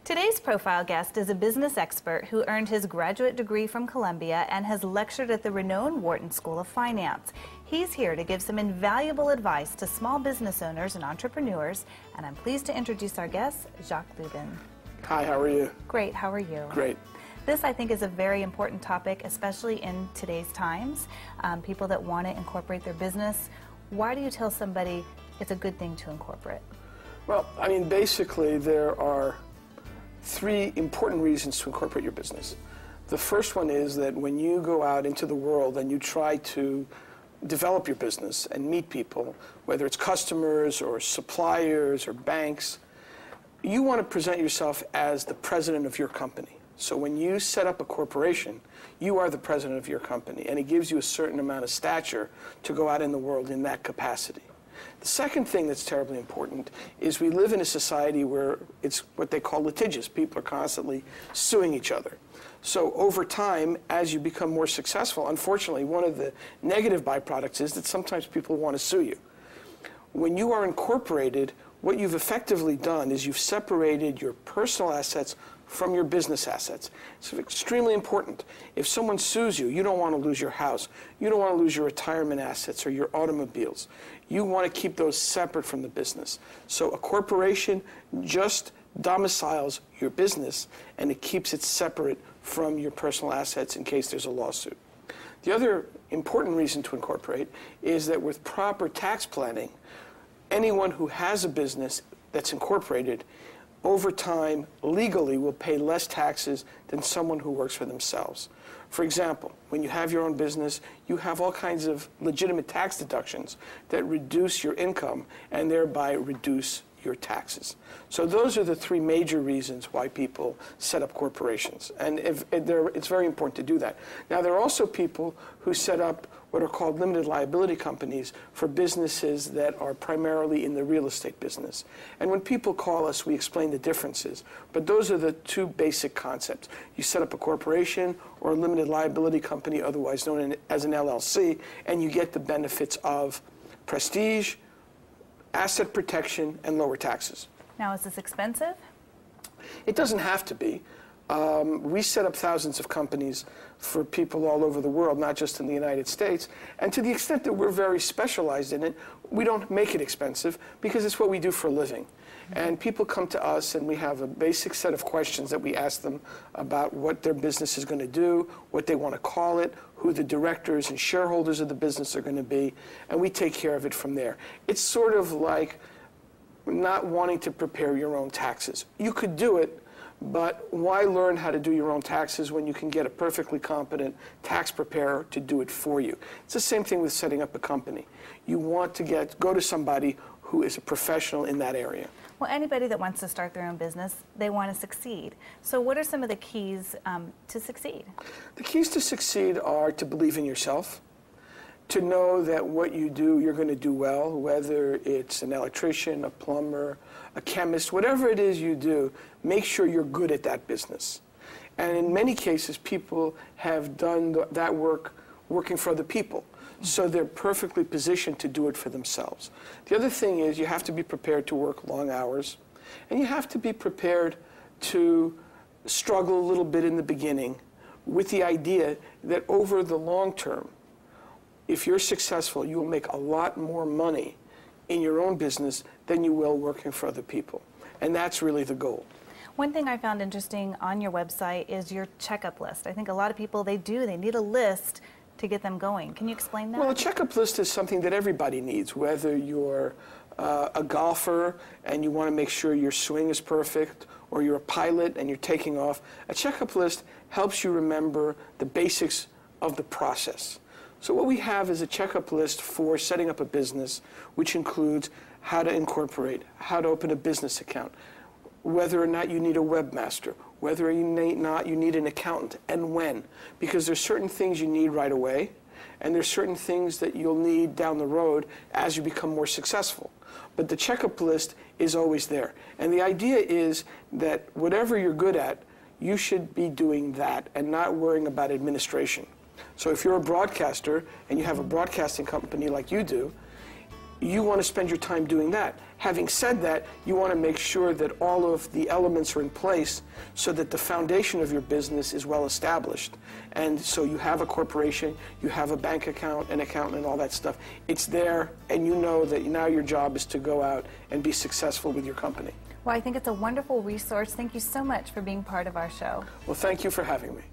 Today's profile guest is a business expert who earned his graduate degree from Columbia and has lectured at the renowned Wharton School of Finance. He's here to give some invaluable advice to small business owners and entrepreneurs, and I'm pleased to introduce our guest, Jacques Lubin. Hi, how are you? Great, how are you? Great. This, I think, is a very important topic, especially in today's times. People that want to incorporate their business. Why do you tell somebody it's a good thing to incorporate? Well, I mean, basically, there are three important reasons to incorporate your business. The first one is that when you go out into the world and you try to develop your business and meet people, whether it's customers or suppliers or banks, you want to present yourself as the president of your company. So when you set up a corporation, you are the president of your company, and it gives you a certain amount of stature to go out in the world in that capacity. The second thing that's terribly important is we live in a society where it's what they call litigious. People are constantly suing each other. So over time, as you become more successful, unfortunately, one of the negative byproducts is that sometimes people want to sue you. When you are incorporated, what you've effectively done is you've separated your personal assets from your business assets. It's extremely important. If someone sues you, you don't want to lose your house. You don't want to lose your retirement assets or your automobiles. You want to keep those separate from the business. So a corporation just domiciles your business, and it keeps it separate from your personal assets in case there's a lawsuit. The other important reason to incorporate is that with proper tax planning, anyone who has a business that's incorporated over time, legally, will pay less taxes than someone who works for themselves. For example, when you have your own business, you have all kinds of legitimate tax deductions that reduce your income and thereby reduce your taxes. So those are the three major reasons why people set up corporations. And it's very important to do that. Now, there are also people who set up what are called limited liability companies for businesses that are primarily in the real estate business. And when people call us, we explain the differences. But those are the two basic concepts. You set up a corporation or a limited liability company, otherwise known as an LLC, and you get the benefits of prestige, asset protection, and lower taxes. Now, is this expensive? It doesn't have to be. We set up thousands of companies for people all over the world, not just in the United States. And to the extent that we're very specialized in it, we don't make it expensive because it's what we do for a living. And people come to us, and we have a basic set of questions that we ask them about what their business is going to do, what they want to call it, who the directors and shareholders of the business are going to be, and we take care of it from there. It's sort of like not wanting to prepare your own taxes. You could do it, but why learn how to do your own taxes when you can get a perfectly competent tax preparer to do it for you? It's the same thing with setting up a company. You want to go to somebody who is a professional in that area. Well, anybody that wants to start their own business, they want to succeed. So what are some of the keys to succeed? The keys to succeed are to believe in yourself, to know that what you do, you're going to do well, whether it's an electrician, a plumber, a chemist, whatever it is you do, make sure you're good at that business. And in many cases, people have done that work working for other people. So they're perfectly positioned to do it for themselves. The other thing is you have to be prepared to work long hours, and you have to be prepared to struggle a little bit in the beginning with the idea that over the long term, if you're successful, you will make a lot more money in your own business than you will working for other people. And that's really the goal. One thing I found interesting on your website is your checkup list. I think a lot of people, they need a list to get them going. Can you explain that? Well, a checkup list is something that everybody needs, whether you're a golfer and you want to make sure your swing is perfect, or you're a pilot and you're taking off. A checkup list helps you remember the basics of the process. So what we have is a checkup list for setting up a business, which includes how to incorporate, how to open a business account, whether or not you need a webmaster, whether or not you need an accountant, and when. Because there's certain things you need right away, and there's certain things that you'll need down the road as you become more successful. But the checkup list is always there. And the idea is that whatever you're good at, you should be doing that and not worrying about administration. So if you're a broadcaster and you have a broadcasting company like you do, you want to spend your time doing that. Having said that, you want to make sure that all of the elements are in place so that the foundation of your business is well established. And so you have a corporation, you have a bank account, an accountant, and all that stuff. It's there, and you know that now your job is to go out and be successful with your company. Well, I think it's a wonderful resource. Thank you so much for being part of our show. Well, thank you for having me.